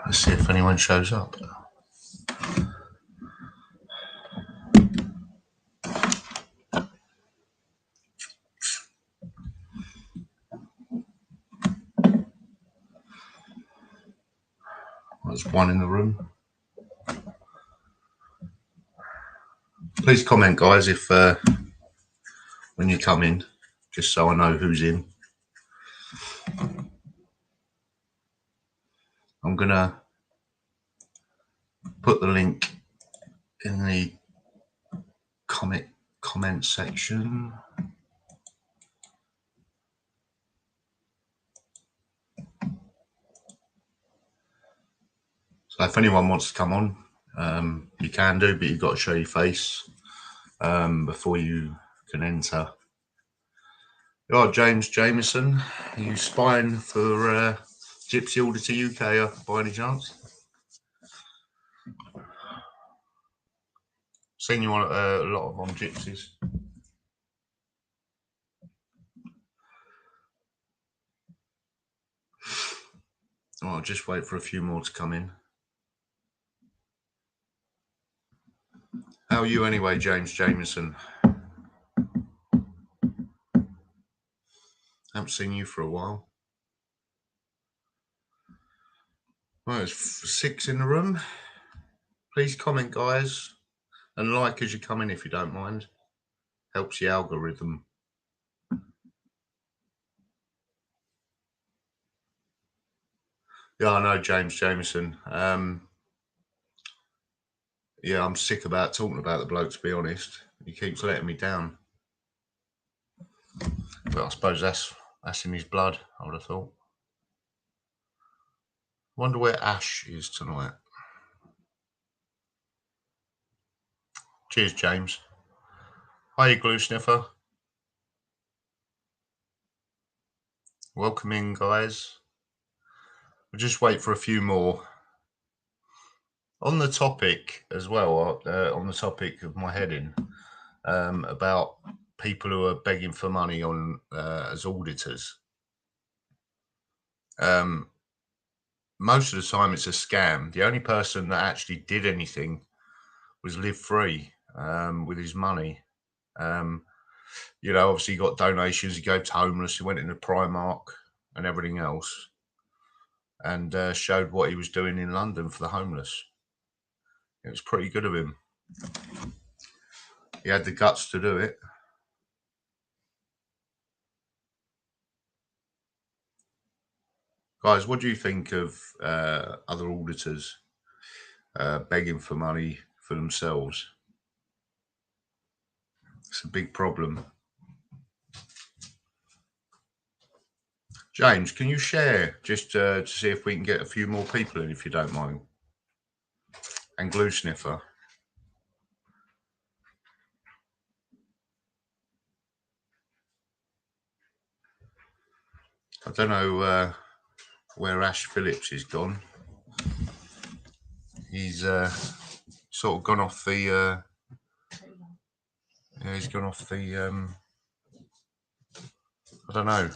Let's see if anyone shows up. There's one in the room. Please comment, guys, if when you come in, just so I know who's in. I'm gonna put the link in the comment section. So if anyone wants to come on, you can do, but you've got to show your face before you can enter. Oh, James Jameson, are you spying for Gypsy Auditor UK by any chance? Seen you on a lot of on Gypsies. Oh, I'll just wait for a few more to come in. How are you anyway, James Jameson? Haven't seen you for a while. Well, there's 6 in the room. Please comment, guys, and like as you come in if you don't mind. Helps the algorithm. Yeah, I know, James Jameson. Yeah, I'm sick about talking about the bloke, to be honest. He keeps letting me down. But I suppose that's in his blood, I would have thought. Wonder where Ash is tonight. Cheers, James. Hi, Glue Sniffer. Welcome in, guys. We'll just wait for a few more. On the topic as well, on the topic of my heading, about people who are begging for money on as auditors. Most of the time it's a scam. The only person that actually did anything was Live Free with his money. You know, obviously he got donations, he gave to homeless, he went into Primark and everything else, and showed what he was doing in London for the homeless. It was pretty good of him. He had the guts to do it. Guys, what do you think of other auditors begging for money for themselves? It's a big problem. James, can you share just to see if we can get a few more people in, if you don't mind? And Glue Sniffer. I don't know where Ash Phillips is gone. He's sort of gone off the. Yeah, he's gone off the. I don't know.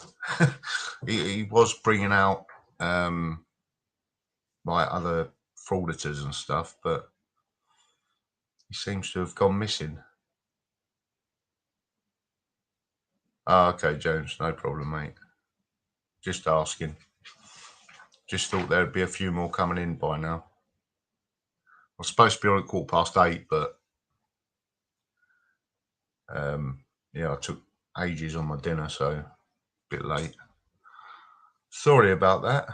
he was bringing out like other frauditors and stuff, but he seems to have gone missing. Oh, okay, James, no problem, mate. Just asking. Just thought there'd be a few more coming in by now. I was supposed to be on at 8:15, but yeah, I took ages on my dinner, so a bit late. Sorry about that.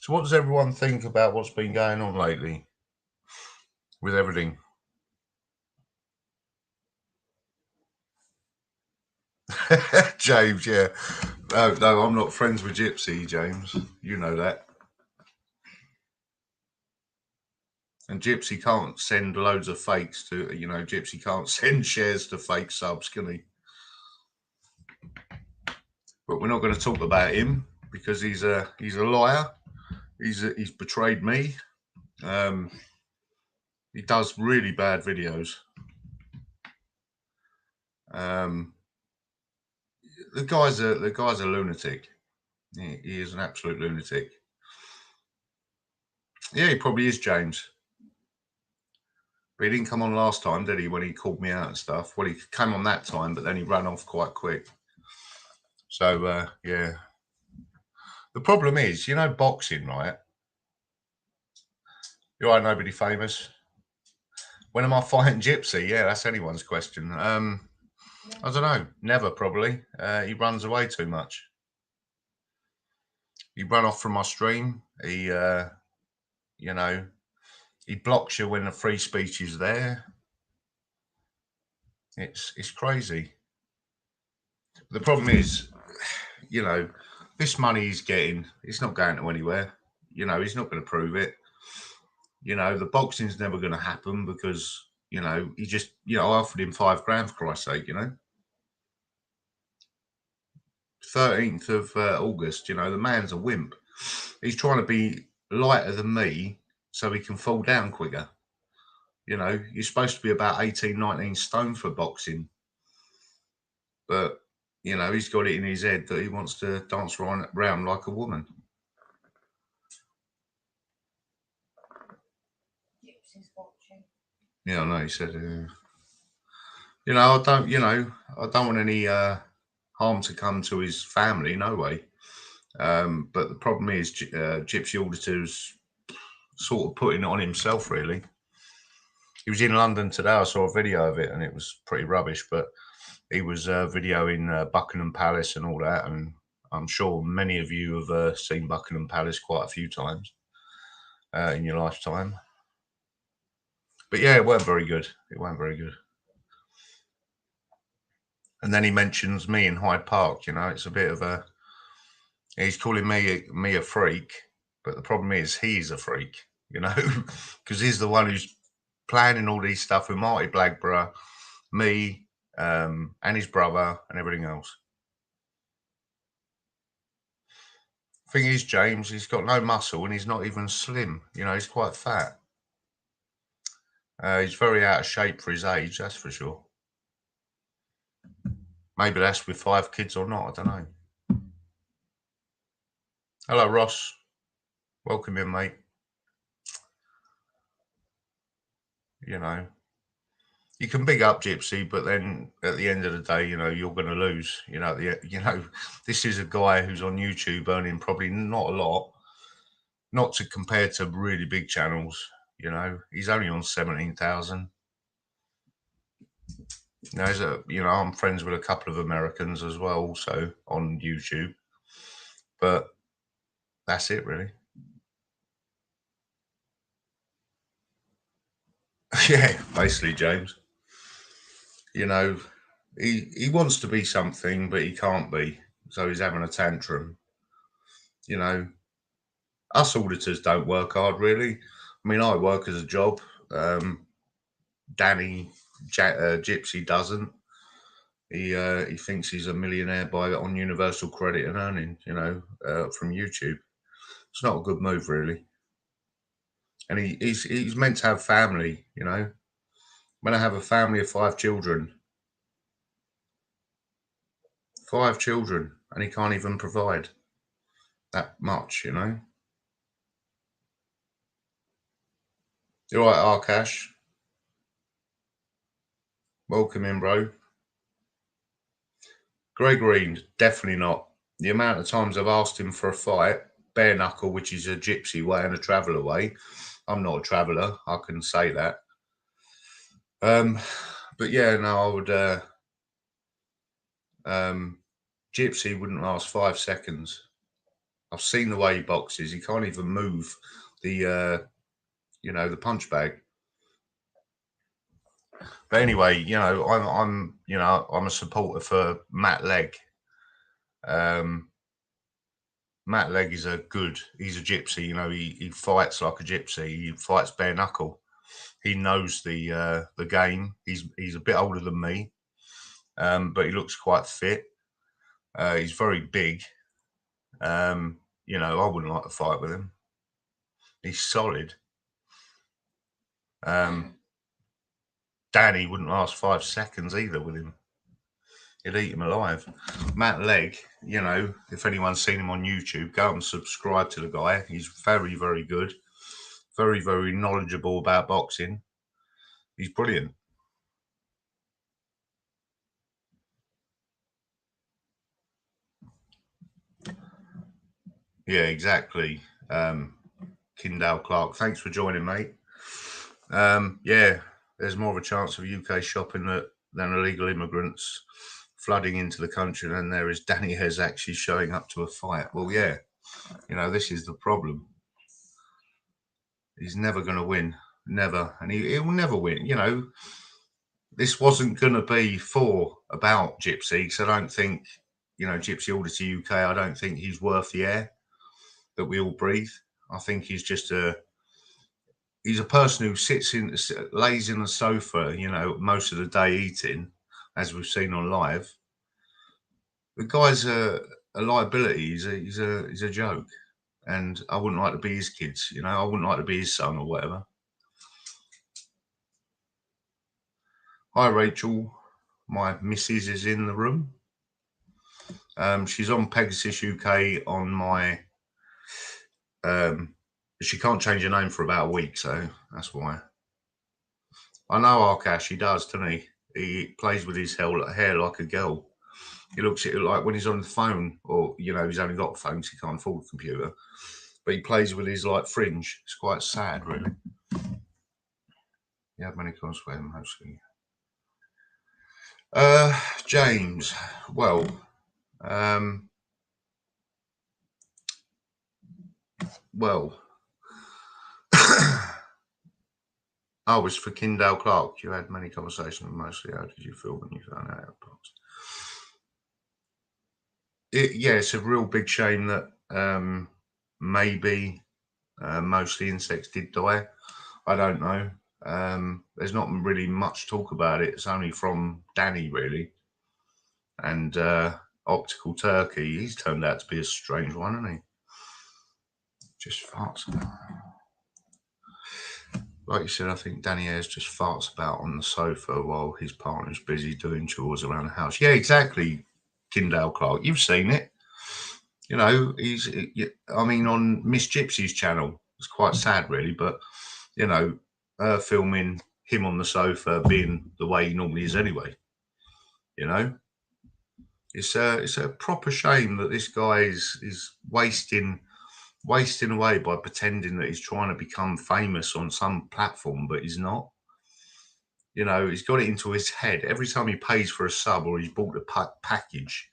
So what does everyone think about what's been going on lately with everything? James, yeah. No, I'm not friends with Gypsy, James. You know that. And Gypsy can't send loads of fakes to, you know, Gypsy can't send shares to fake subs, can he? But we're not going to talk about him because he's a liar. He's betrayed me. He does really bad videos. The guy's a lunatic. He is an absolute lunatic. Yeah, he probably is, James. But he didn't come on last time, did he, when he called me out and stuff? Well, he came on that time, but then he ran off quite quick. So, yeah. The problem is, you know, boxing, right? You're right, nobody famous. When am I fighting Gypsy? Yeah, that's anyone's question. I don't know. Never, probably. He runs away too much. He run off from my stream. He, you know, he blocks you when the free speech is there. It's crazy. The problem is, you know, this money he's getting, it's not going to anywhere. You know, he's not going to prove it. You know, the boxing's never going to happen because, you know, he just, you know, I offered him $5,000 for Christ's sake, you know. 13th of August, you know, the man's a wimp. He's trying to be lighter than me so he can fall down quicker. You know, you're supposed to be about 18, 19 stone for boxing. But, you know, he's got it in his head that he wants to dance around like a woman. Yeah, I know, he said, you know, I don't want any harm to come to his family, no way. But the problem is, Gypsy Auditor's sort of putting it on himself, really. He was in London today. I saw a video of it, and it was pretty rubbish. But he was videoing Buckingham Palace and all that, and I'm sure many of you have seen Buckingham Palace quite a few times in your lifetime. But yeah, it weren't very good. It weren't very good. And then he mentions me in Hyde Park. You know, it's a bit of a. He's calling me a freak, but the problem is he's a freak. You know, because he's the one who's planning all these stuff with Marty Blackburn, me, and his brother, and everything else. Thing is, James, he's got no muscle and he's not even slim. You know, he's quite fat. He's very out of shape for his age, that's for sure. Maybe that's with 5 kids or not, I don't know. Hello, Ross. Welcome in, mate. You know, you can big up Gypsy, but then at the end of the day, you know, you're going to lose. You know, this is a guy who's on YouTube earning probably not a lot, not to compare to really big channels. You know, he's only on 17,000. I'm friends with a couple of Americans as well, also on YouTube, but that's it, really. Yeah, basically, James. You know, he wants to be something, but he can't be, so he's having a tantrum. You know, us auditors don't work hard, really. I mean, I work as a job. Danny Gypsy doesn't. He thinks he's a millionaire on Universal Credit and Earning, you know, from YouTube. It's not a good move, really. And he's meant to have family, you know. Meant to have a family of 5 children. 5 children, and he can't even provide that much, you know. You're right, Arkash. Welcome in, bro. Greg Green, definitely not. The amount of times I've asked him for a fight, bare knuckle, which is a gypsy way and a traveller way. I'm not a traveller, I can say that. But yeah, no, I would. Gypsy wouldn't last 5 seconds. I've seen the way he boxes. He can't even move the, the punch bag. But anyway, you know, I'm a supporter for Matt Legg. Matt Legg he's a gypsy. You know, he fights like a gypsy. He fights bare knuckle. He knows the game. He's a bit older than me, but he looks quite fit. He's very big. You know, I wouldn't like to fight with him. He's solid. Danny wouldn't last 5 seconds either with him. He'd eat him alive. Matt Legg, you know, if anyone's seen him on YouTube, go and subscribe to the guy. He's very, very good. very, very knowledgeable about boxing. He's brilliant. Yeah, exactly. Kindale Clark, thanks for joining, mate. Yeah, there's more of a chance of UK shopping than illegal immigrants flooding into the country than there is Danny Hez actually showing up to a fight. Well, yeah, you know, this is the problem. He's never going to win, never, and he will never win. You know, this wasn't going to be about Gypsy, because I don't think, you know, Gypsy Order to UK, I don't think he's worth the air that we all breathe. I think he's a person who lays in the sofa, you know, most of the day eating, as we've seen on live. The guy's a liability. He's a joke, and I wouldn't like to be his kids. You know, I wouldn't like to be his son or whatever. Hi, Rachel. My missus is in the room. She's on Pegasus UK on my. She can't change her name for about a week, so that's why. I know Arkash. He does, doesn't he? He plays with his hair like a girl. He looks at it like when he's on the phone, or, you know, he's only got phones, he can't afford a computer, but he plays with his like fringe. It's quite sad, really. You have many cons for him, mostly. James, well, oh, it's for Kindale Clark. You had many conversations, mostly. How did you feel when you found out? Yeah, it's a real big shame that maybe mostly insects did die. I don't know. There's not really much talk about it. It's only from Danny, really. And Optical Turkey, he's turned out to be a strange one, hasn't he? Just farts about. Like you said, I think Danny Ayres just farts about on the sofa while his partner's busy doing chores around the house. Yeah, exactly, Kindale Clark. You've seen it. You know, I mean, on Miss Gypsy's channel, it's quite sad, really, but, you know, filming him on the sofa being the way he normally is anyway. You know, it's a proper shame that this guy is wasting away by pretending that he's trying to become famous on some platform, but he's not. You know, he's got it into his head. Every time he pays for a sub or he's bought a package,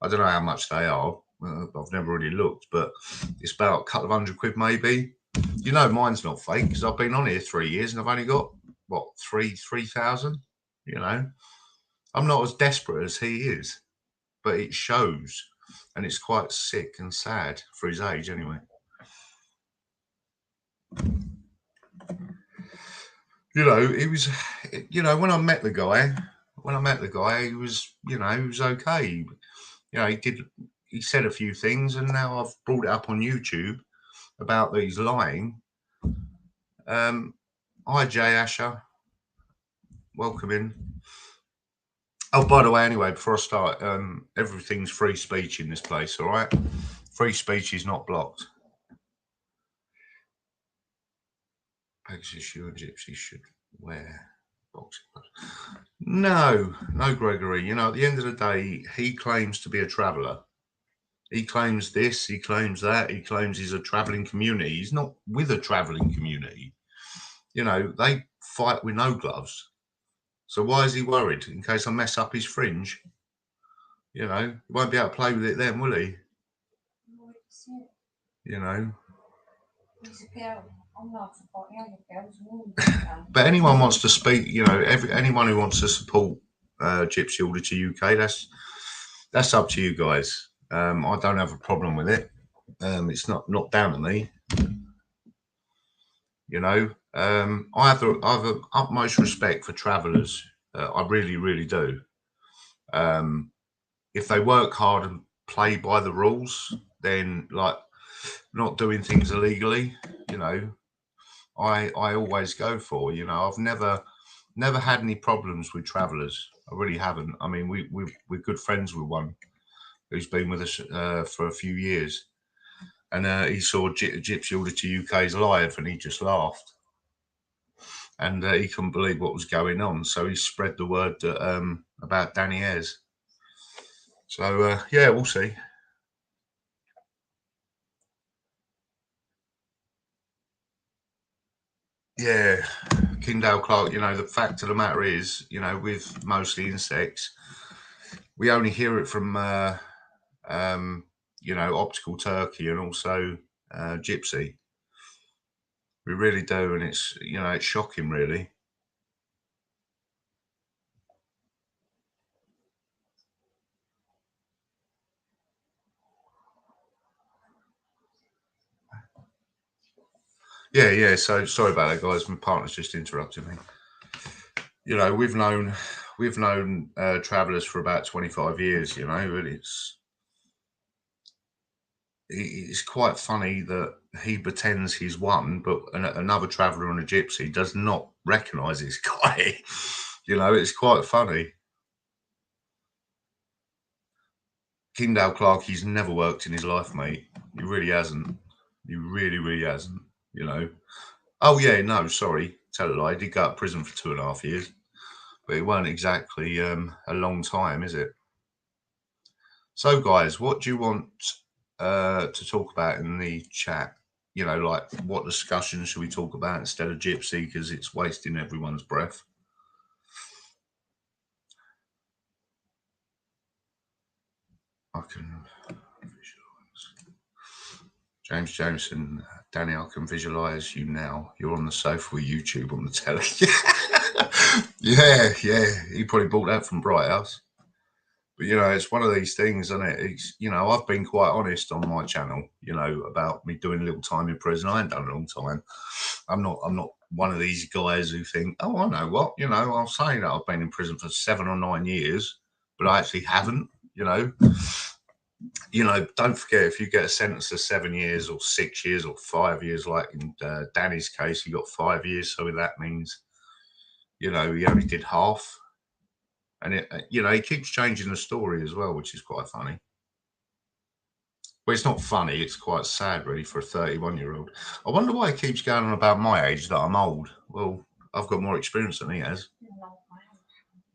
I don't know how much they are. I've never really looked, but it's about a couple of £100 maybe. You know, mine's not fake because I've been on here 3 years and I've only got, what, 3,000? You know, I'm not as desperate as he is, but it shows, and it's quite sick and sad for his age anyway. You know, it was, you know, when I met the guy, he was, you know, he was okay. You know, he said a few things, and now I've brought it up on YouTube about that he's lying. Hi, Jay Asher. Welcome in. Oh, by the way, anyway, before I start, everything's free speech in this place, all right? Free speech is not blocked. Pegasus, you and Gypsy should wear boxing gloves. No, Gregory. You know, at the end of the day, he claims to be a traveller. He claims this, he claims that, he claims he's a travelling community. He's not with a travelling community. You know, they fight with no gloves. So why is he worried? In case I mess up his fringe? You know, he won't be able to play with it then, will he? You know. But anyone wants to speak, you know, anyone who wants to support Gypsy Order to UK, that's up to you guys. I don't have a problem with it. It's not down to me. You know, I have the utmost respect for travellers. I really, really do. If they work hard and play by the rules, then, like, not doing things illegally, you know, I always go for. You know, I've never had any problems with travellers. I really haven't. I mean, we're good friends with one who's been with us for a few years. and he saw Gypsy Auditor UK's live, and he just laughed, and he couldn't believe what was going on. So he spread the word that, about Danny Ayres. So yeah, we'll see. Yeah, Kindale Clark. You know, the fact of the matter is, you know, with mostly insects, we only hear it from you know, Optical Turkey and also Gypsy. We really do, and it's, you know, it's shocking, really. Yeah, yeah. So sorry about that, guys. My partner's just interrupted me. You know, we've known travellers for about 25 years. You know, but it's quite funny that he pretends he's one, but another traveller on a Gypsy does not recognise this guy. You know, it's quite funny. Kindale Clark, he's never worked in his life, mate. He really hasn't. He really, really hasn't. You know. Oh yeah, no, sorry, tell a lie. He did go to prison for 2.5 years, but it weren't exactly a long time, is it? So, guys, what do you want to talk about in the chat? You know, like what discussion should we talk about instead of Gypsy, because it's wasting everyone's breath. I can visualize. James Jameson, Danny, I can visualize you now. You're on the sofa with YouTube on the telly. Yeah, yeah. He probably bought that from Bright House. But you know, it's one of these things, isn't it? It's, you know, I've been quite honest on my channel, you know, about me doing a little time in prison. I ain't done a long time. I'm not one of these guys who think, oh, I know what, you know, I'll say that I've been in prison for 7 or 9 years, but I actually haven't, you know. You know, don't forget, if you get a sentence of 7 years or 6 years or 5 years, like in Danny's case, he got 5 years. So that means, you know, he only did half. And it, you know, he keeps changing the story as well, which is quite funny. Well, it's not funny. It's quite sad, really, for a 31-year-old. I wonder why he keeps going on about my age, that I'm old. Well, I've got more experience than he has.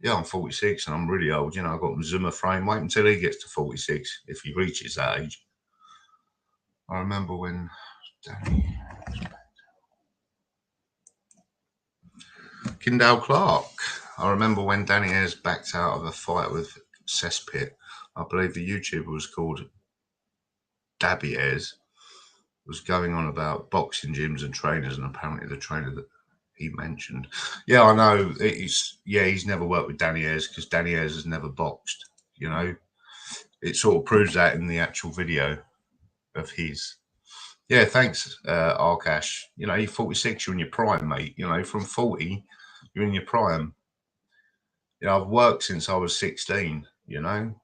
Yeah, I'm 46 and I'm really old. You know, I've got a Zimmer frame. Wait until he gets to 46, if he reaches that age. I remember when Danny... Kindale Clark. I remember when Danny Ayres backed out of a fight with Cesspit. I believe the YouTuber was called Dabby Ayres, was going on about boxing gyms and trainers, and apparently the trainer that he mentioned. Yeah, I know. He's never worked with Danny Ayres because Danny Ayres has never boxed. You know, it sort of proves that in the actual video of his. Yeah, thanks, Arkash. You know, you're 46, you're in your prime, mate. You know, from 40, you're in your prime. You know, I've worked since I was 16, you know.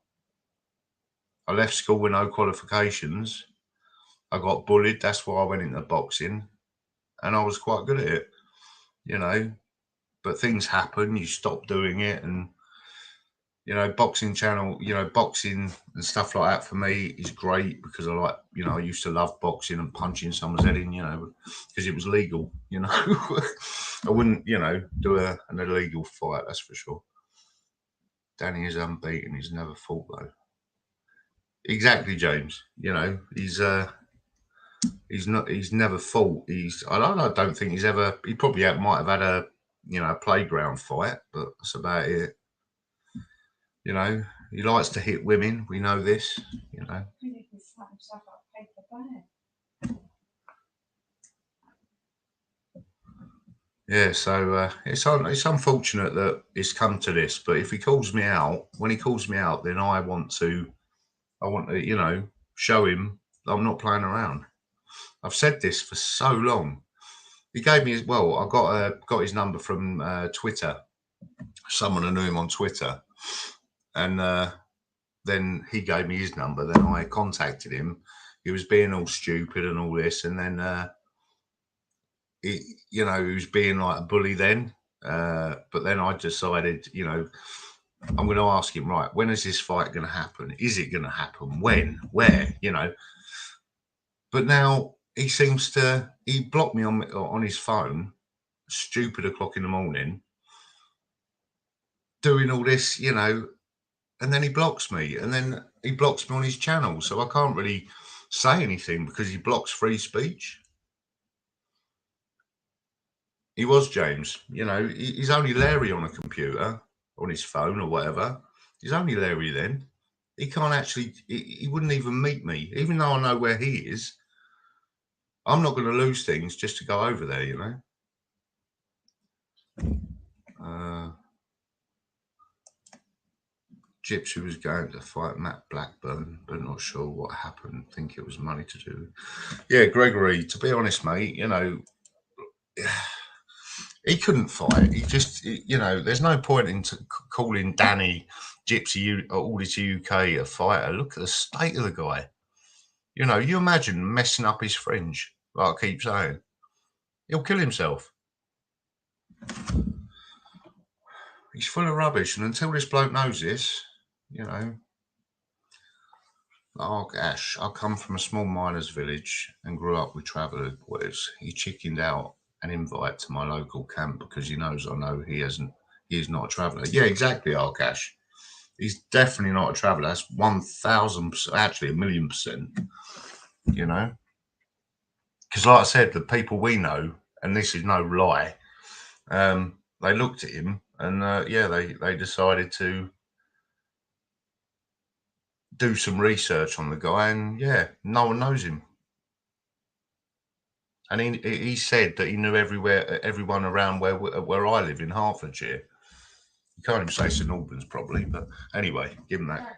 I left school with no qualifications. I got bullied. That's why I went into boxing. And I was quite good at it, you know. But things happen. You stop doing it. And, you know, boxing channel, you know, boxing and stuff like that for me is great because I like, you know, I used to love boxing and punching someone's head in, you know, because it was legal, you know. I wouldn't, you know, do an illegal fight, that's for sure. Danny is unbeaten. He's never fought, though. Exactly, James. You know, he's never fought. I don't think he's ever, he probably might have had a, you know, a playground fight, but that's about it. You know, he likes to hit women. We know this, you know. Yeah, so it's unfortunate that it's come to this, but if he calls me out, when he calls me out, then I want to, you know, show him I'm not playing around. I've said this for so long. He gave me, well, I got his number from Twitter. Someone who knew him on Twitter, and then he gave me his number. Then I contacted him. He was being all stupid and all this, and then you know, he was being like a bully then. But then I decided, you know, I'm going to ask him, right, when is this fight going to happen? Is it going to happen? When? Where? You know. But now he blocked me on his phone, stupid o'clock in the morning, doing all this, and then he blocks me, and then he blocks me on his channel. So I can't really say anything because he blocks free speech. He was James, he's only Larry on a computer, on his phone or whatever. He's only Larry then. He can't actually, he wouldn't even meet me, even though I know where he is. I'm not going to lose things just to go over there, Gypsy was going to fight Matt Blackburn, but not sure what happened. Think it was money to do. Yeah, Gregory, to be honest, mate, he couldn't fight. He just, there's no point in calling Danny Gypsy Auditor UK a fighter. Look at the state of the guy. You imagine messing up his fringe, like I keep saying. He'll kill himself. He's full of rubbish, and until this bloke knows this, oh gosh, I come from a small miners' village and grew up with traveller boys. He chickened out an invite to my local camp because he knows I know he is not a traveller. Yeah, exactly, Arkash. He's definitely not a traveller. That's 1,000%, actually 1,000,000%, Because like I said, the people we know, and this is no lie, they looked at him and they decided to do some research on the guy, and no one knows him. And he said that he knew everyone around where I live in Hertfordshire. You can't even say St Albans probably, but anyway, give him that.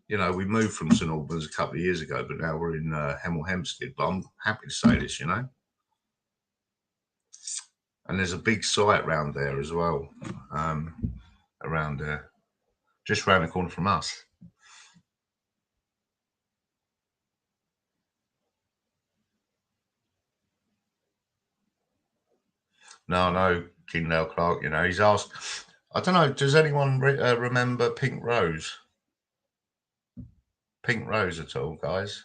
We moved from St Albans a couple of years ago, but now we're in Hemel Hempstead. But I'm happy to say this, And there's a big site around there as well, around there, just around the corner from us. No, Kingdale Clark, he's asked. I don't know, does anyone remember Pink Rose? Pink Rose at all, guys?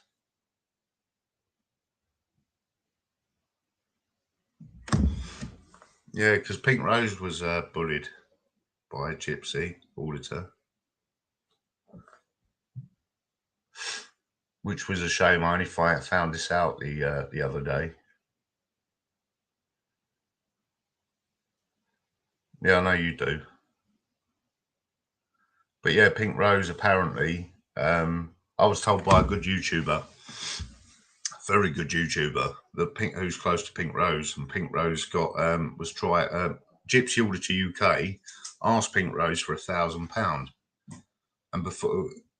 Yeah, because Pink Rose was bullied by a Gypsy auditor, which was a shame. I only found this out the other day. Yeah, I know you do. But yeah, Pink Rose apparently, I was told by a good YouTuber, very good YouTuber, who's close to Pink Rose, and Pink Rose Gypsy Auditor UK asked Pink Rose for £1,000, and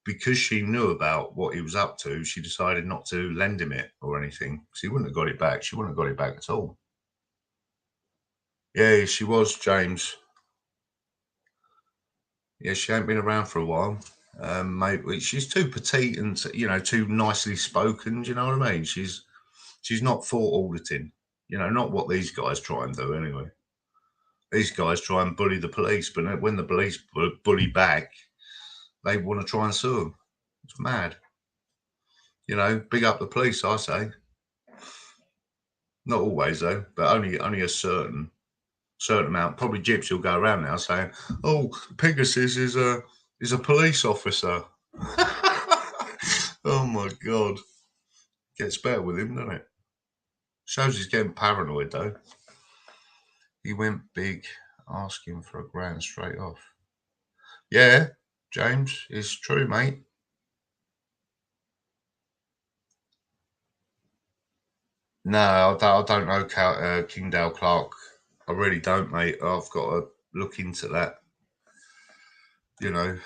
because she knew about what he was up to, she decided not to lend him it or anything, because he wouldn't have got it back. She wouldn't have got it back at all. Yeah, she was, James. Yeah, she ain't been around for a while. Maybe she's too petite and too nicely spoken. Do you know what I mean? She's not for auditing. Not what these guys try and do anyway. These guys try and bully the police, but when the police bully back, they want to try and sue them. It's mad. Big up the police, I say. Not always though, but only a certain amount. Probably Gypsy will go around now saying, "Oh, Pegasus is a police officer." Oh my god, gets better with him, doesn't it? Shows he's getting paranoid though. He went big, asking for £1,000 straight off. Yeah, James, it's true, mate. No, I don't know Kingdale Clark. I really don't, mate. I've got to look into that. I'm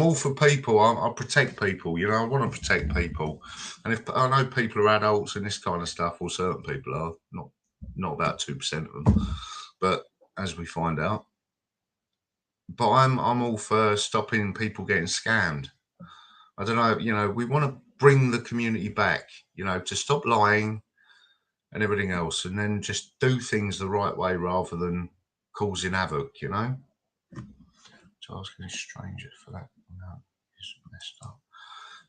all for people. I protect people. I want to protect people. And if I know people are adults and this kind of stuff, or certain people are, not about 2% of them, but as we find out. But I'm all for stopping people getting scammed. I don't know. We want to bring the community back. To stop lying and everything else, and then just do things the right way rather than causing havoc. Asking a stranger for that. No, it's messed up.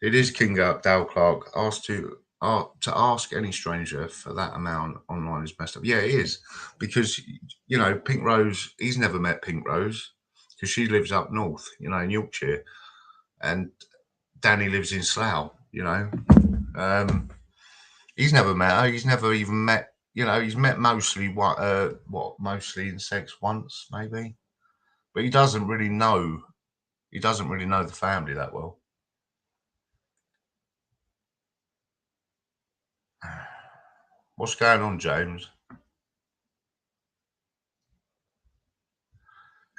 It is Kingdale Clark. Asked to To ask any stranger for that amount online is messed up. Yeah, it is, because you know Pink Rose. He's never met Pink Rose because she lives up north, you know, in Yorkshire, and Danny lives in Slough. You know, he's never met her. He's never even met. You know, he's met mostly mostly in sex once, maybe, but he doesn't really know. He doesn't really know the family that well. What's going on, James?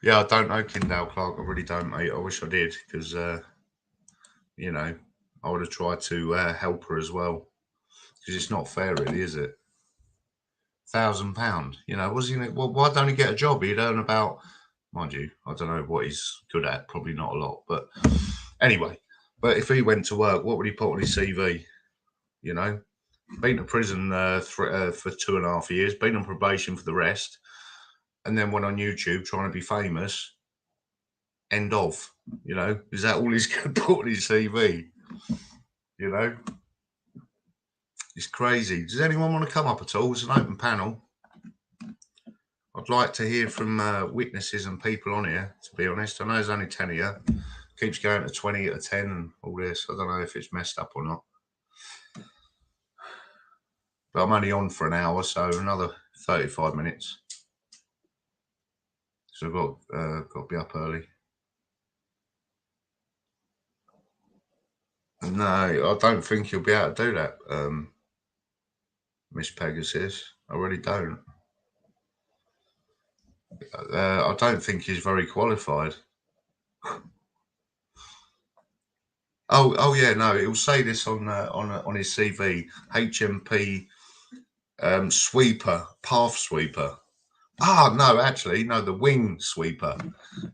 Yeah, I don't know Kindale Clark. I really don't, mate. I wish I did, because you know, I would have tried to help her as well, because it's not fair, really, is it? £1,000. You know, was he? Well, why don't he get a job? He'd earn about, mind you, I don't know what he's good at. Probably not a lot, but anyway. But if he went to work, what would he put on his CV? You know, been to prison for 2.5 years, been on probation for the rest, and then went on YouTube trying to be famous. End of. You know, is that all he's going to put on his CV? You know, it's crazy. Does anyone want to come up at all? It's an open panel. I'd like to hear from witnesses and people on here, to be honest. I know there's only 10 of you. Keeps going to 20 at a 10 and all this. I don't know if it's messed up or not. But I'm only on for an hour, so another 35 minutes. So I've got to be up early. No, I don't think you'll be able to do that, Miss Pegasus. I really don't. I don't think he's very qualified. Oh yeah, no, it will say this on his CV, HMP sweeper, path sweeper. Ah, no, actually, no, the wing sweeper.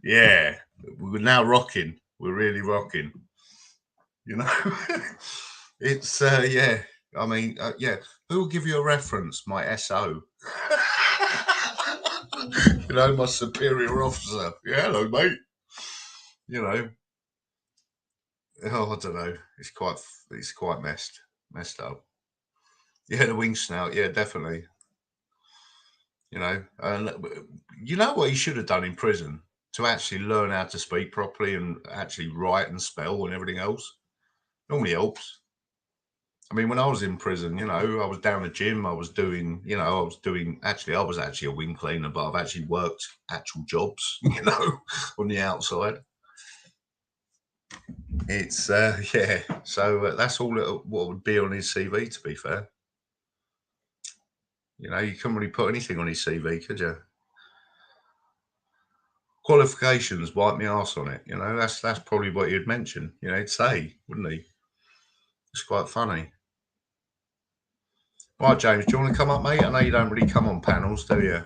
Yeah, we're now rocking. We're really rocking. You know, it's yeah. I mean, yeah. Who will give you a reference? My SO. You know, my superior officer. Yeah, hello, mate. You know, oh, I don't know. It's quite messed up. Yeah, the wing snout. Yeah, definitely. You know, and you know what he should have done in prison to actually learn how to speak properly and actually write and spell and everything else. Normally helps. I mean, when I was in prison, you know, I was down the gym. I was doing, you know, I was actually a wing cleaner, but I've actually worked actual jobs, you know, on the outside. It's, yeah. So that's all what would be on his CV, to be fair. You know, you couldn't really put anything on his CV, could you? Qualifications, wipe me arse on it. You know, that's probably what he'd mention. You know, he'd say, wouldn't he? It's quite funny. Right, James, do you want to come up, mate? I know you don't really come on panels, do you?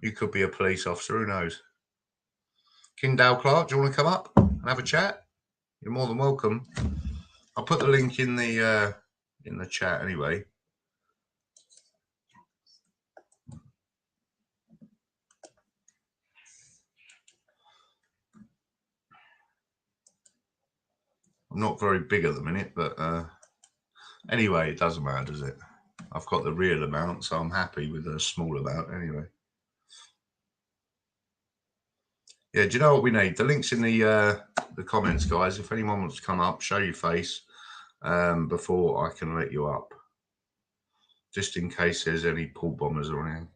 You could be a police officer, who knows? Kindale Clark, do you want to come up and have a chat? You're more than welcome. I'll put the link in the chat anyway. I'm not very big at the minute, but anyway, it doesn't matter, does it? I've got the real amount, so I'm happy with a small amount anyway. Yeah, do you know what we need? The link's in the comments, guys. If anyone wants to come up, show your face before I can let you up, just in case there's any pool bombers or anything.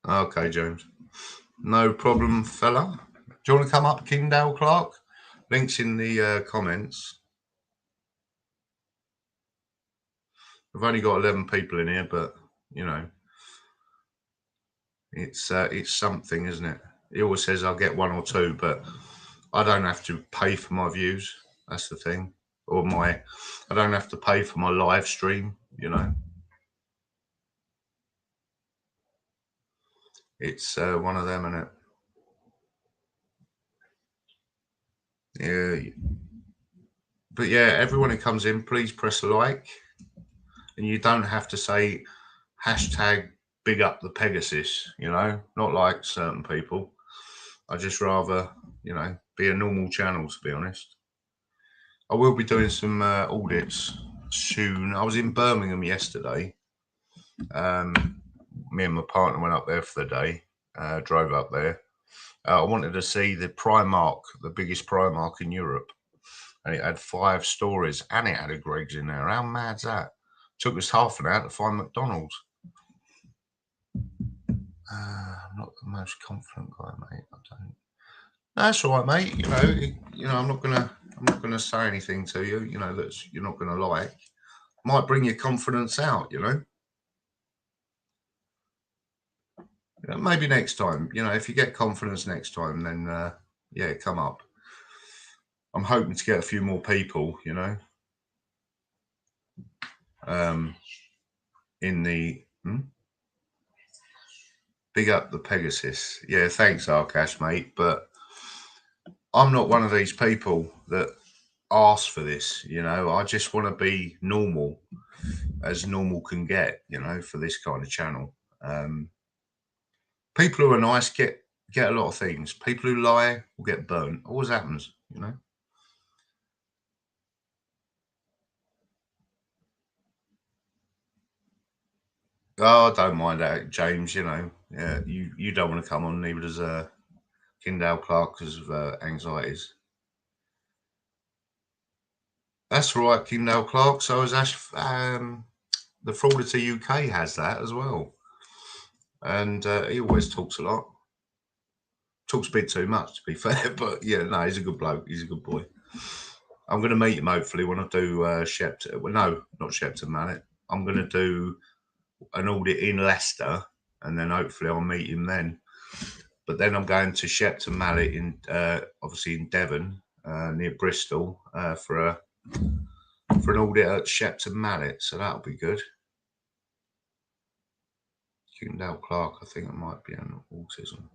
Okay, James. No problem, fella. Do you want to come up, Kindale Clark? Links in the comments. We've only got 11 people in here, but you know, it's something, isn't it? He always says I'll get one or two, but I don't have to pay for my views. That's the thing. Or I don't have to pay for my live stream. You know, it's one of them, isn't it? Yeah. But yeah, everyone who comes in, please press like, and you don't have to say hashtag big up the Pegasus. You know, not like certain people. I just rather, you know, be a normal channel, to be honest. I will be doing some audits soon. I was in Birmingham yesterday. Me and my partner went up there for the day, drove up there. I wanted to see the Primark, the biggest Primark in Europe. And it had 5 stories and it had a Greggs in there. How mad's that? Took us half an hour to find McDonald's. I'm not the most confident guy, mate. I don't. That's all right, mate. I'm not gonna say anything to you. You know that you're not gonna like. Might bring your confidence out. Maybe next time. If you get confidence next time, then yeah, come up. I'm hoping to get a few more people. In the big up the Pegasus. Yeah, thanks, Arkash, mate. But I'm not one of these people that ask for this. I just want to be normal, as normal can get. For this kind of channel. People who are nice get a lot of things. People who lie will get burnt. Always happens. Oh, I don't mind that, James. Yeah, you don't want to come on, neither does Kindale Clark because of anxieties. That's right, Kindale Clark. So is Ash. The Frauditor UK has that as well, and he always talks a lot. Talks a bit too much, to be fair, but yeah, no, he's a good bloke. He's a good boy. I'm going to meet him hopefully when I do Shepton. Well, no, not Shepton Mallet. I'm going to do an audit in Leicester, and then hopefully I'll meet him then. But then I'm going to Shepton Mallet in obviously in Devon, near Bristol, for an audit at Shepton Mallet. So that'll be good. Kindale Clark, I think it might be on autism.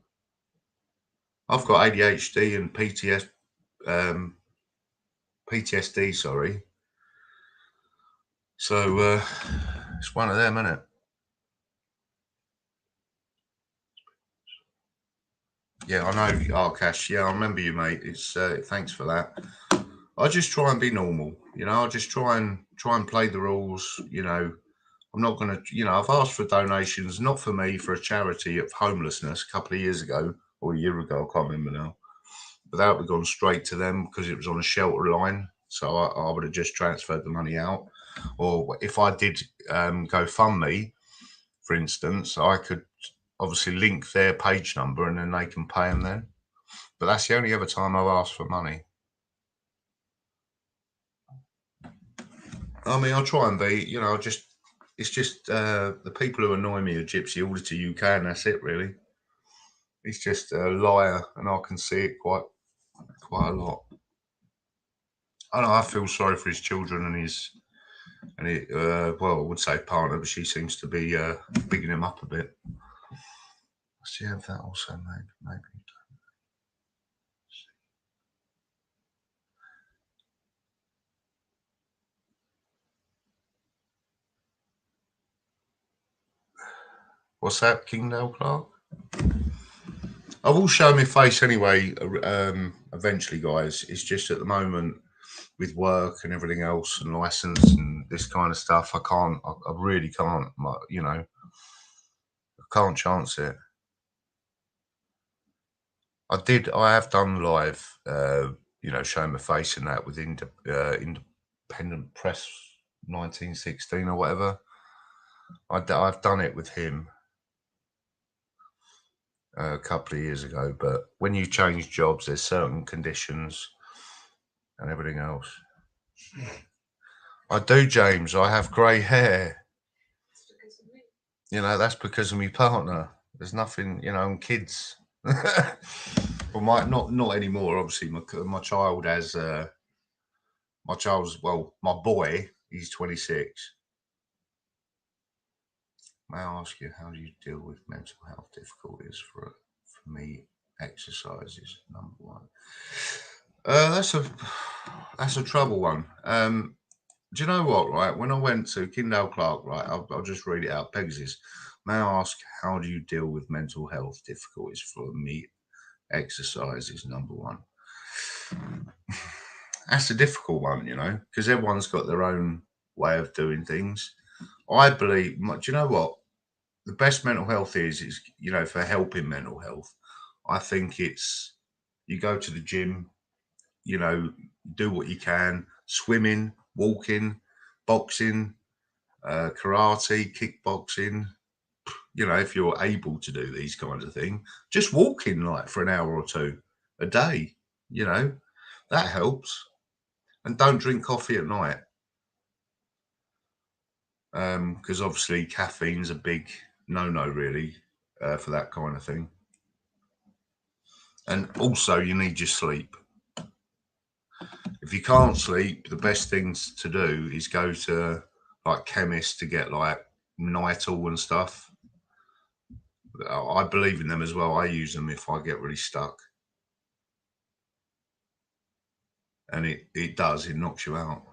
I've got ADHD and PTSD, sorry. So it's one of them, isn't it? Yeah, I know, Arkash. Yeah, I remember you, mate. It's thanks for that. I just try and be normal. I just try and play the rules. I'm not going to. I've asked for donations, not for me, for a charity of homelessness a couple of years ago or a year ago. I can't remember now. But that would have gone straight to them because it was on a shelter line. So I would have just transferred the money out. Or if I did GoFundMe, for instance, I could obviously link their page number and then they can pay them then. But that's the only other time I've asked for money. I mean, I'll try and be, it's just the people who annoy me are Gypsy Auditor UK, and that's it, really. He's just a liar, and I can see it quite a lot. I know I feel sorry for his children well, I would say partner, but she seems to be bigging him up a bit. Let's see if that also maybe. What's that, Kingdale Clark? I will show my face anyway, eventually, guys. It's just at the moment with work and everything else and license and this kind of stuff, I really can't, I can't chance it. I have done live, showing my face and that with Independent Press 1916 or whatever. I've done it with him a couple of years ago, but when you change jobs, there's certain conditions and everything else. I do, James. I have grey hair. That's because of my partner. There's nothing, and kids. Well, not anymore. Obviously, my child has. My boy. He's 26. May I ask you, how do you deal with mental health difficulties? For me, exercise is number one. That's a trouble one. Do you know what? Right, when I went to Kindale Clark, right, I'll just read it out. Pegasus. May I ask, how do you deal with mental health difficulties? For me, exercise is number one. That's a difficult one, you know, because everyone's got their own way of doing things. I believe, do you know what? The best mental health is, you know, for helping mental health. I think it's you go to the gym, you know, do what you can, swimming, walking, boxing, karate, kickboxing. You know, if you're able to do these kinds of things, just walking like for an hour or two a day, you know, that helps. And don't drink coffee at night. Because obviously caffeine's a big no-no really for that kind of thing. And also you need your sleep. If you can't sleep, the best things to do is go to like chemists to get like Nytal and stuff. I believe in them as well. I use them if I get really stuck. And it does, it knocks you out.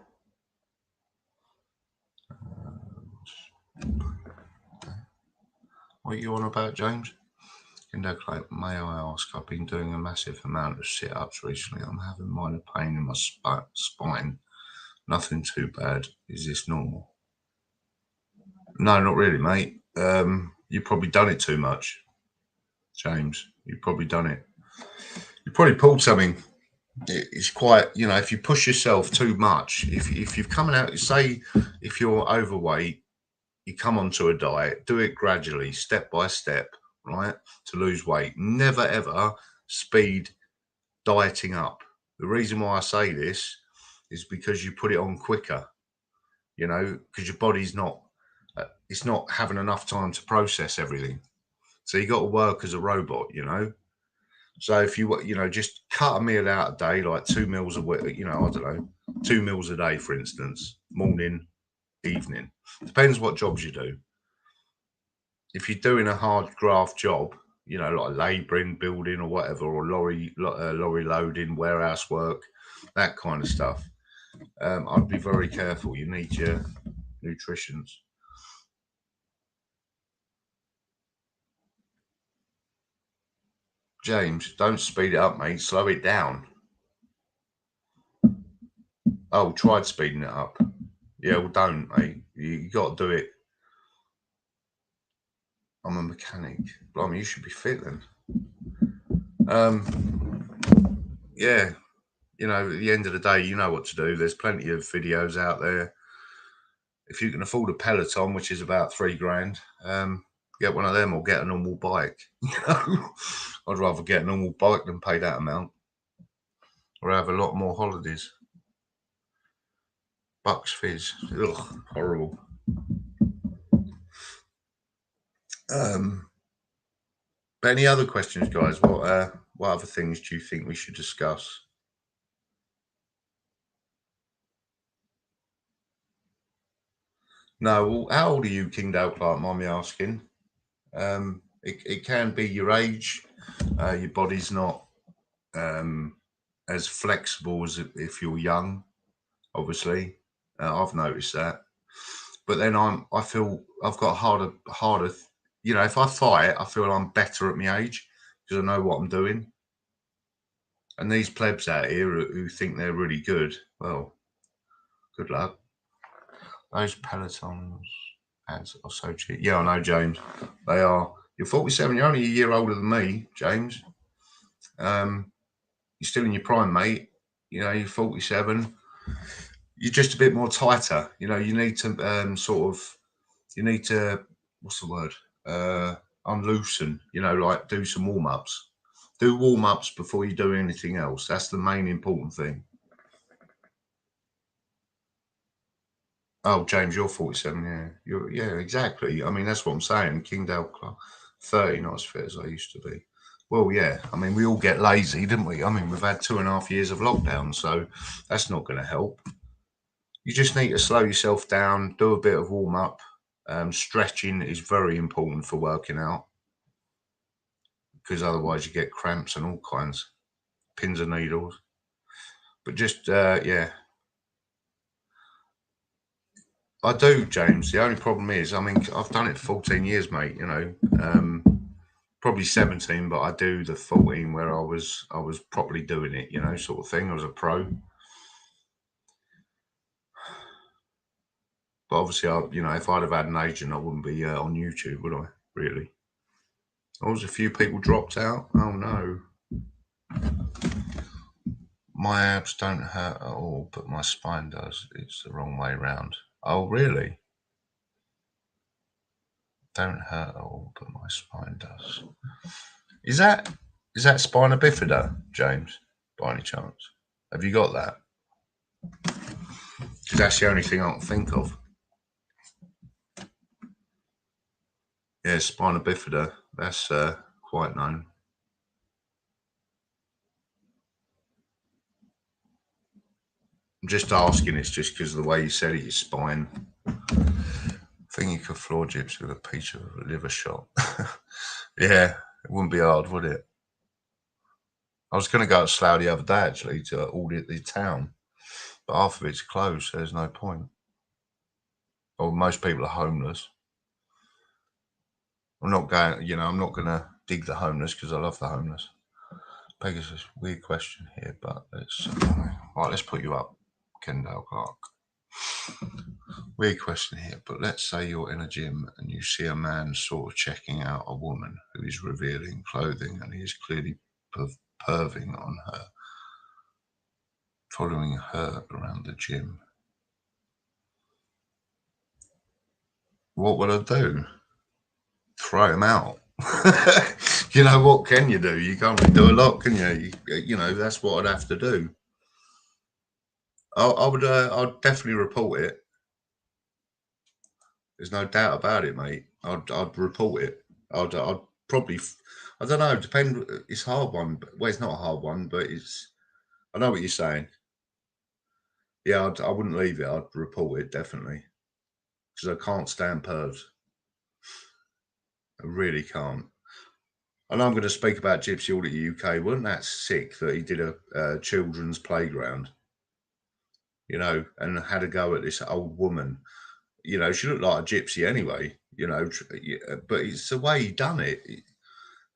What are you on about, James? May I ask, I've been doing a massive amount of sit-ups recently. I'm having minor pain in my spine. Nothing too bad. Is this normal? No, not really, mate. You've probably done it too much, James. You've probably done it. You probably pulled something. It's quite, you know, if you push yourself too much, if you've coming out, say, if you're overweight, you come onto a diet, do it gradually, step by step, right, to lose weight. Never, ever speed dieting up. The reason why I say this is because you put it on quicker, you know, because your body's not, it's not having enough time to process everything. So you got to work as a robot, you know. So if you know, just cut a meal out a day, like 2 meals a week, you know, I don't know, 2 meals a day, for instance, morning, evening. Depends what jobs you do. If you're doing a hard graft job, you know, like labouring, building, or whatever, or lorry loading, warehouse work, that kind of stuff, I'd be very careful. You need your nutritions. James, don't speed it up, mate. Slow it down. Oh, tried speeding it up. Yeah, well, don't, mate. You got to do it. I'm a mechanic. Blimey, you should be fit then. Yeah, you know, at the end of the day, you know what to do. There's plenty of videos out there. If you can afford a Peloton, which is about $3,000, get one of them or get a normal bike. You know, I'd rather get a normal bike than pay that amount, or have a lot more holidays. Bucks Fizz, ugh, horrible. But any other questions, guys? What other things do you think we should discuss? No, well, how old are you, Kingdale Clark? Mind me asking. It can be your age. Your body's not as flexible as if you're young. Obviously, I've noticed that. But then I feel I've got harder. You know, if I fight, I feel I'm better at my age because I know what I'm doing. And these plebs out here who think they're really good, well, good luck. Those Pelotons ads are so cheap. Yeah, I know, James. They are. You're 47. You're only a year older than me, James. You're still in your prime, mate. You know, you're 47. You're just a bit more tighter. You know, you need to you need to, what's the word? Unloosen, you know, like do some warm-ups. Do warm-ups before you do anything else. That's the main important thing. Oh, James, you're 47. Yeah, yeah, exactly. I mean, that's what I'm saying. Kingdale Clark, 30, not as fit as I used to be. Well, yeah. I mean, we all get lazy, didn't we? I mean, we've had 2.5 years of lockdown, so that's not going to help. You just need to slow yourself down, do a bit of warm up. Stretching is very important for working out because otherwise you get cramps and all kinds, pins and needles. But just, yeah. I do, James. The only problem is, I mean, I've done it for 14 years, mate, you know. probably 17, but I do the 14 where I was properly doing it, you know, sort of thing. I was a pro. But obviously, you know, if I'd have had an agent, I wouldn't be on YouTube, would I? Really? Oh, was a few people dropped out. Oh no. My abs don't hurt at all, but my spine does. It's the wrong way round. Oh, really? Don't hurt at all, but my spine does. Is that spina bifida, James? By any chance? Have you got that? Because that's the only thing I can think of. Yeah, spina bifida. That's quite known. I'm just asking. It's just because of the way you said it, your spine. I think you could floor gyps with a piece of a liver shot. Yeah, it wouldn't be hard, would it? I was going to go to Slough the other day, actually, to audit the town. But half of it's closed, so there's no point. Or most people are homeless. I'm not going, you know, I'm not going to dig the homeless because I love the homeless. Pegasus, weird question here, but let's put you up, Kendall Clark. Weird question here, but let's say you're in a gym and you see a man sort of checking out a woman who is revealing clothing and he is clearly perving on her, following her around the gym. What would I do? Throw him out. You know, what can you do? You can't really do a lot, can you? You know, that's what I'd have to do. I'd definitely report it. There's no doubt about it, mate. I'd report it. I'd probably, I don't know, depend. It's a hard one. Well, it's not a hard one, but I know what you're saying. Yeah, I wouldn't leave it. I'd report it, definitely. Because I can't stand pervs. I really can't. And I'm going to speak about Gypsy Audit UK. Wasn't that sick that he did a children's playground, you know, and had a go at this old woman? You know, she looked like a gypsy anyway, you know, but it's the way he done it.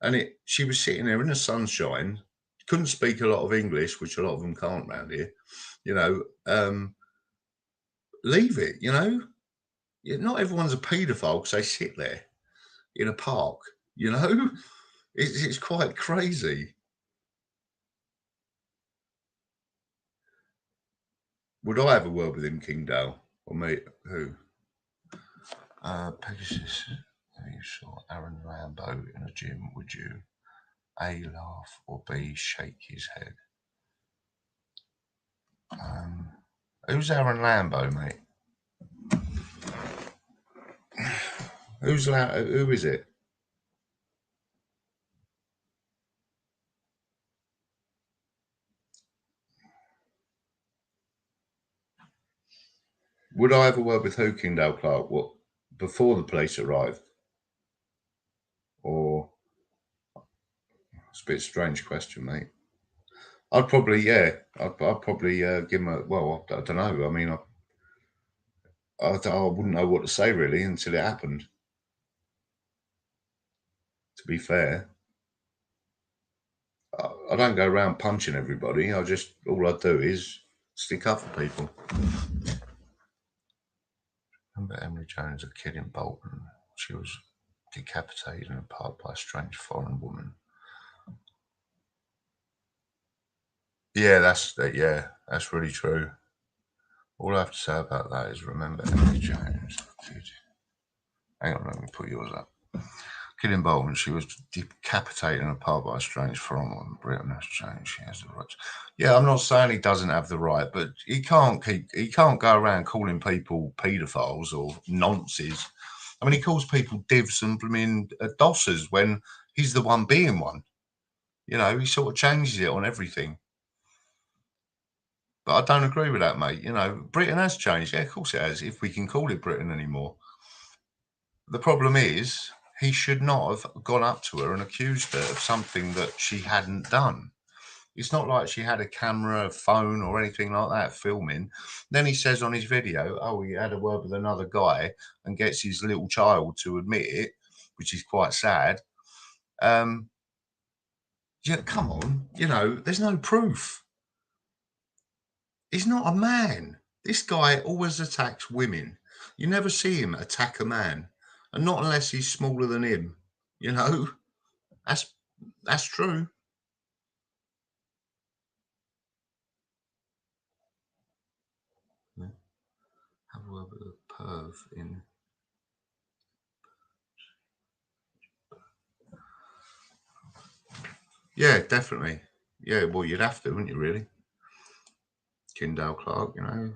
And she was sitting there in the sunshine, couldn't speak a lot of English, which a lot of them can't around here, you know. Leave it, you know. Not everyone's a paedophile because they sit there in a park, you know. It's quite crazy. Would I have a word with him, Kingdale? Or me? Who? Pegasus. If you saw Aaron Lambo in a gym, would you A, laugh, or B, shake his head? Who's Aaron Lambo, mate? Who is it? Would I have a word with who, Kingdale Clark? What, before the police arrived? Or it's a bit strange question, mate. I'd probably, yeah, I'd probably give him a. Well, I don't know. I mean, I wouldn't know what to say really until it happened. To be fair, I don't go around punching everybody. All I do is stick up for people. Remember Emily Jones, a kid in Bolton? She was decapitated in a park by a strange foreign woman. Yeah, that's really true. All I have to say about that is remember Emily Jones. Hang on, let me put yours up. Kid in Bolton, she was decapitated in a park by a strange foreign woman. Britain has changed. She has the right. Yeah, I'm not saying he doesn't have the right, but he can't go around calling people paedophiles or nonces. I mean, he calls people divs and blooming dossers when he's the one being one. You know, he sort of changes it on everything. But I don't agree with that, mate. You know, Britain has changed. Yeah, of course it has, if we can call it Britain anymore. The problem is he should not have gone up to her and accused her of something that she hadn't done. It's not like she had a camera, a phone, or anything like that filming. Then he says on his video, oh, he had a word with another guy and gets his little child to admit it, which is quite sad. Yeah, come on, you know, there's no proof. He's not a man. This guy always attacks women. You never see him attack a man, and not unless he's smaller than him. You know, that's that's true. Yeah. Have a word with a perv in. Yeah, definitely. Yeah, well, you'd have to, wouldn't you? Really, Kindale Clark. You know,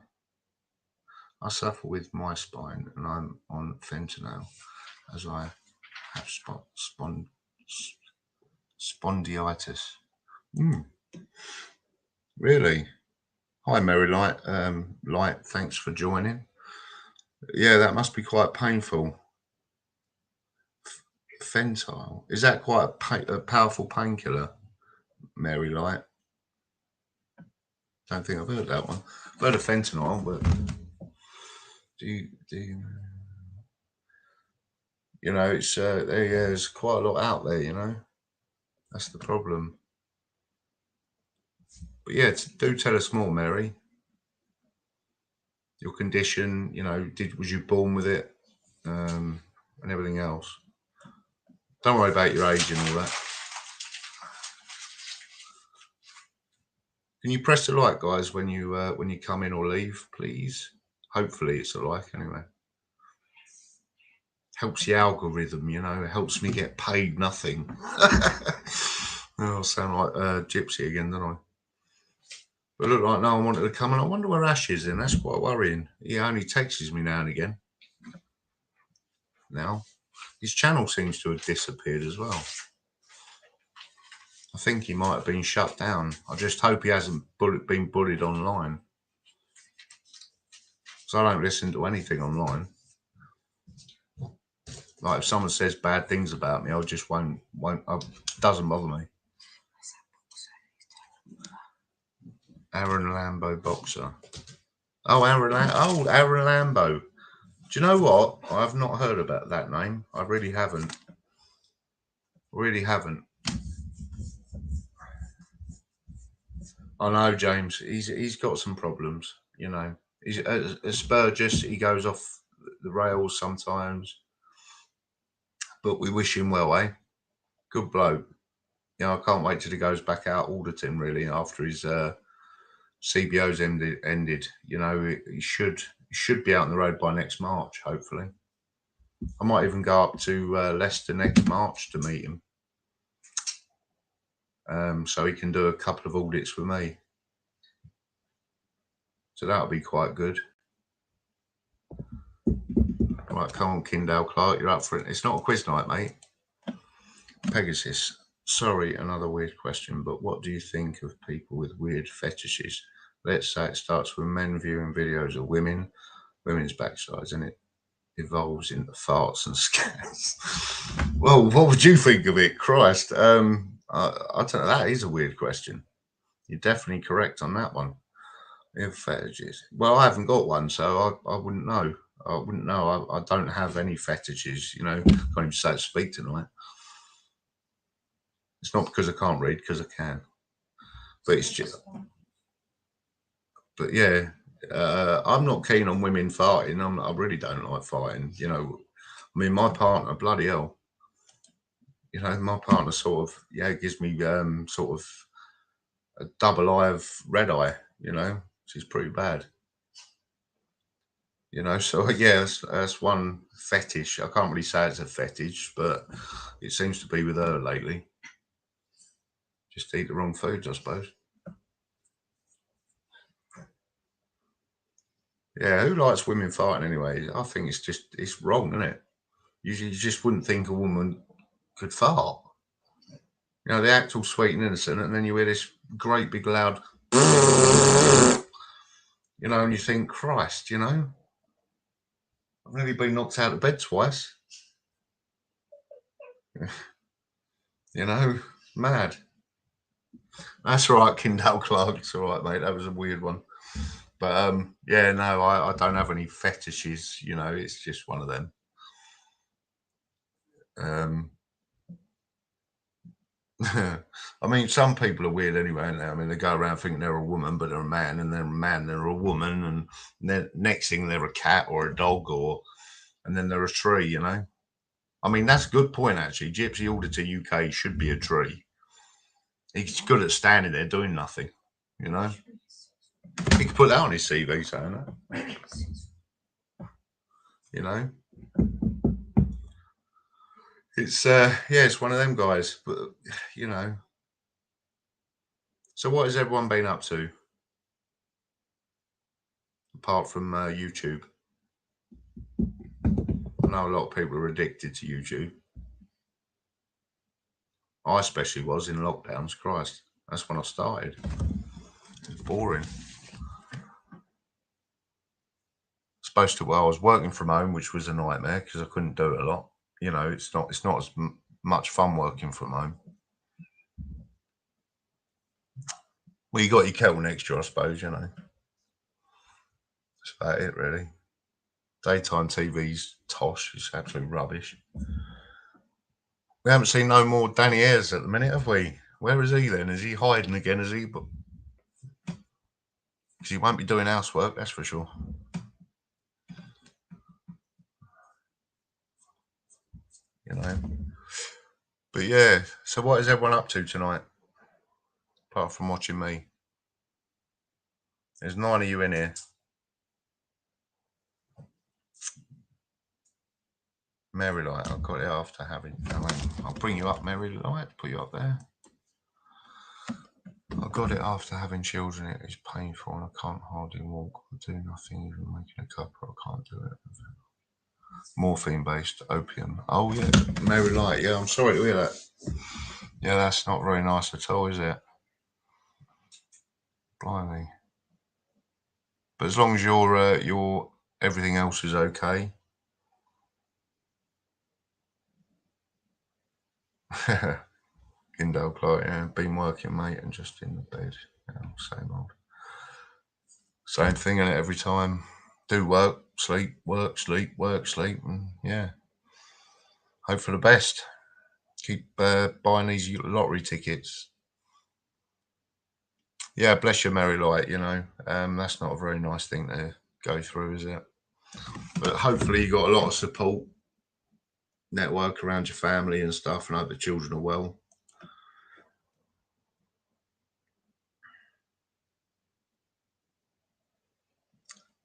I suffer with my spine, and I'm on fentanyl, as I have spondylitis. Mm, really? Hi, Mary Light. Light, thanks for joining. Yeah, that must be quite painful. Fentanyl, is that quite a powerful painkiller, Mary Light? Don't think I've heard that one. I've heard of fentanyl, but do you, you know, it's there's quite a lot out there, you know. That's the problem. But yeah, do tell us more, Mary. Your condition, you know, was you born with it, and everything else? Don't worry about your age and all that. Can you press the like, guys, when you come in or leave, please? Hopefully, it's a like anyway. Helps the algorithm, you know. Helps me get paid nothing. Oh, I sound like Gypsy again, don't I? But look like no one wanted to come, and I wonder where Ash is in. That's quite worrying. He only texts me now and again. Now, his channel seems to have disappeared as well. I think he might have been shut down. I just hope he hasn't been bullied online. Because I don't listen to anything online. Like if someone says bad things about me, I just won't. Doesn't bother me. Aaron Lambo boxer. Oh, Aaron Lambo. Do you know what? I've not heard about that name. I really haven't. Really haven't. I know, James. He's got some problems. You know, he's Asperger's. He goes off the rails sometimes, but we wish him well, eh? Good bloke. You know, I can't wait till he goes back out auditing. Really, after his CBO's ended. You know, he should be out on the road by next March, hopefully. I might even go up to Leicester next March to meet him, so he can do a couple of audits with me. So that'll be quite good. Right, come on, Kindale Clark, you're up for it. It's not a quiz night, mate. Pegasus, sorry, another weird question, but what do you think of people with weird fetishes? Let's say it starts with men viewing videos of women's backsides, and it evolves into farts and scans. Well, what would you think of it? Christ. I don't know. That is a weird question. You're definitely correct on that one. If fetishes. Well, I haven't got one, so I wouldn't know. I wouldn't know. I don't have any fetishes, you know. Can't even say to speak tonight. It's not because I can't read, because I can. But it's just. But yeah, I'm not keen on women farting. I really don't like farting. You know, I mean, my partner, bloody hell. You know, my partner sort of gives me sort of a double eye of red eye. You know, which is pretty bad. You know, so yeah, that's one fetish. I can't really say it's a fetish, but it seems to be with her lately. Just eat the wrong foods, I suppose. Yeah, who likes women farting anyway? I think it's wrong, isn't it? You just wouldn't think a woman could fart. You know, they act all sweet and innocent, and then you hear this great big loud, you know, and you think, Christ, you know, I've nearly been knocked out of bed twice. You know, mad. That's all right, Kindle Clark. It's all right, mate. That was a weird one. But yeah, no, I don't have any fetishes. You know, it's just one of them. I mean, some people are weird anyway. Aren't they? I mean, they go around thinking they're a woman, but they're a man, and they're a man, they're a woman, and then next thing they're a cat or a dog, and then they're a tree. You know. I mean, that's a good point actually. Gypsy Auditor UK should be a tree. He's good at standing there doing nothing. You know. He could put that on his CV, saying that. You know. It's yeah, it's one of them guys, but you know. So what has everyone been up to apart from YouTube? I know a lot of people are addicted to YouTube. I especially was in lockdowns. Christ, that's when I started. It's boring. Supposed to. Well, I was working from home, which was a nightmare because I couldn't do it a lot. You know, it's not as much fun working from home. Well, you got your kettle next to you, I suppose. You know, that's about it, really. Daytime TV's tosh. It's absolute rubbish. We haven't seen no more Danny Ayres at the minute, have we? Where is he then? Is he hiding again? Is he? Because he won't be doing housework, that's for sure. You know. But yeah, so what is everyone up to tonight? Apart from watching me. There's 9 of you in here. Mary Light, I got it after having. I'll bring you up, Mary Light, put you up there. I got it after having children. It is painful and I can't hardly walk or do nothing, even making a cup. I can't do it. Morphine based opium. Oh, yeah, Mary Light. Yeah, I'm sorry to hear that. Yeah, that's not very nice at all, is it? Blimey. But as long as your everything else is okay. Kindle Clark, yeah, been working, mate, and just in the bed. Yeah, same old. Same thing in it every time. Do work, sleep, work, sleep, work, sleep, and yeah. Hope for the best. Keep buying these lottery tickets. Yeah, bless your Mary Light, you know. That's not a very nice thing to go through, is it? But hopefully you got a lot of support network around your family and stuff, and hope the children are well.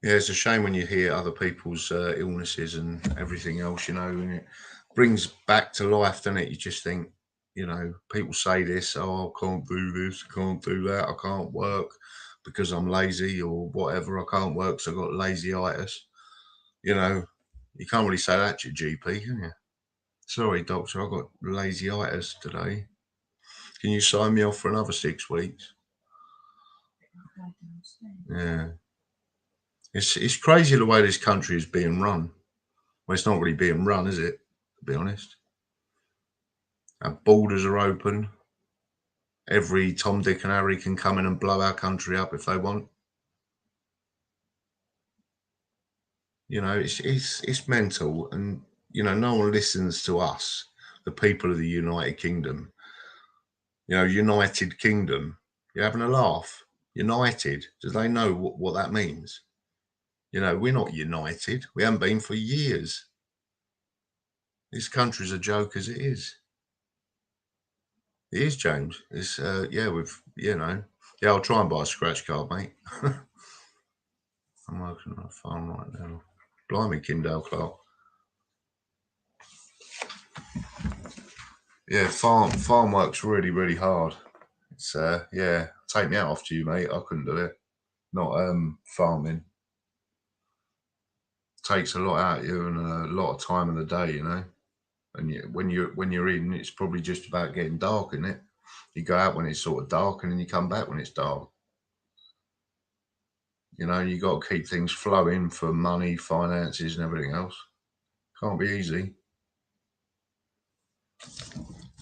Yeah, it's a shame when you hear other people's illnesses and everything else, you know, and it brings back to life, doesn't it? You just think, you know, people say this, oh, I can't do this, can't do that, I can't work because I'm lazy or whatever, I can't work because I've got lazy-itis. You know, you can't really say that to your GP, can you? Sorry, doctor, I've got lazy-itis today. Can you sign me off for another 6 weeks? Yeah. It's crazy the way this country is being run. Well, it's not really being run, is it? To be honest. Our borders are open. Every Tom, Dick, and Harry can come in and blow our country up if they want. You know, it's mental, and you know, no one listens to us, the people of the United Kingdom. You know, United Kingdom. You're having a laugh. United. Do they know what that means? You know, we're not united. We haven't been for years. This country's a joke as it is. It is, James. It's yeah, with you know, yeah. I'll try and buy a scratch card, mate. I'm working on a farm right now. Blimey, Kindale Clark. Yeah, farm work's really hard. It's yeah, take me out after you, mate. I couldn't do it. Not farming. Takes a lot out of you and a lot of time in the day, you know. And when you're in, it's probably just about getting dark, isn't it? You go out when it's sort of dark, and then you come back when it's dark. You know, you got to keep things flowing for money, finances, and everything else. Can't be easy.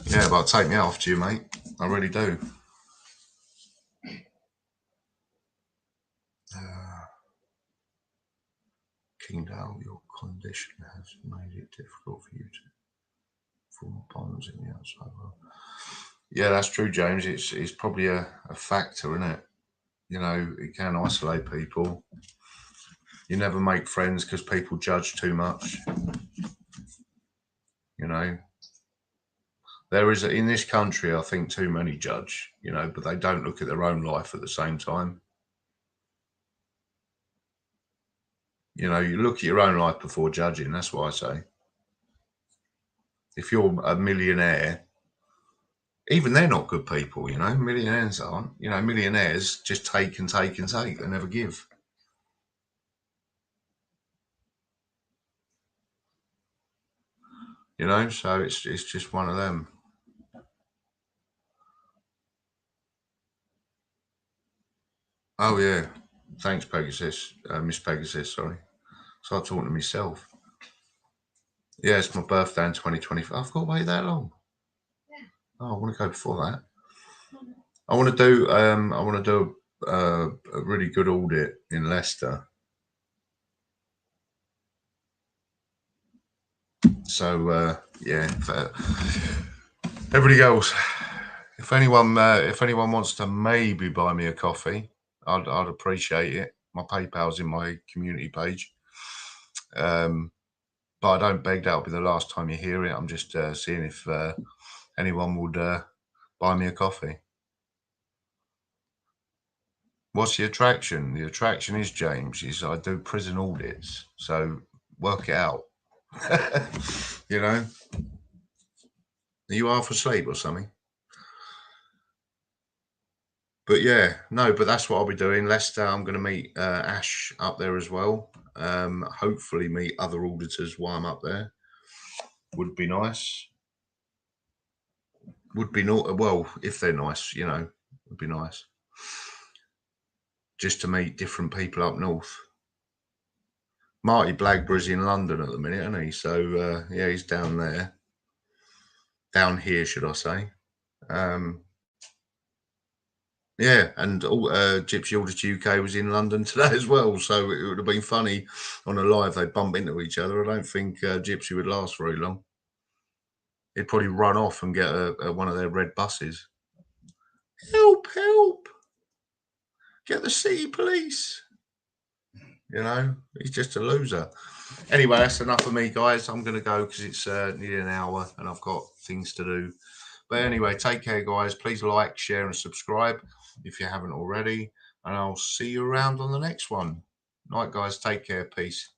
Yeah, but take me out after you, mate. I really do. Kingdale, your condition has made it difficult for you to form bonds in the outside world. Yeah, that's true, James. It's probably a factor, isn't it? You know, it can isolate people. You never make friends because people judge too much. You know, there is in this country, I think, too many judge. You know, but they don't look at their own life at the same time. You know, you look at your own life before judging. That's what I say. If you're a millionaire, even they're not good people. You know, millionaires aren't. You know, millionaires just take and take and take. They never give. You know, so it's just one of them. Oh yeah, thanks Pegasus, Miss Pegasus. Sorry, so I'm talking to myself. Yeah, it's my birthday in 2025. I've got to wait that long. Oh, I want to go before that. I want to do. I want to do a really good audit in Leicester. So yeah, everybody else. If anyone wants to maybe buy me a coffee, I'd appreciate it. My PayPal's in my community page. But I don't beg. That'll be the last time you hear it. I'm just seeing if anyone would buy me a coffee. What's the attraction? The attraction is, James, is I do prison audits. So work it out. You know? Are you half asleep or something? But yeah, no, but that's what I'll be doing. Leicester, I'm going to meet Ash up there as well. Hopefully meet other auditors while I'm up there. Would be nice. Would be not well if they're nice, you know. Would be nice just to meet different people up north. Marty Blackbur's in London at the minute, isn't he? So yeah, he's down there, down here, should I say? Yeah, and Gypsy Audit UK was in London today as well, so it would have been funny on a live. They'd bump into each other. I don't think Gypsy would last very long. He'd probably run off and get one of their red buses. Help! Help! Get the city police! You know, he's just a loser. Anyway, that's enough of me, guys. I'm going to go because it's nearly an hour and I've got things to do. But anyway, take care, guys. Please like, share, and subscribe if you haven't already. And I'll see you around on the next one. Night, guys. Take care. Peace.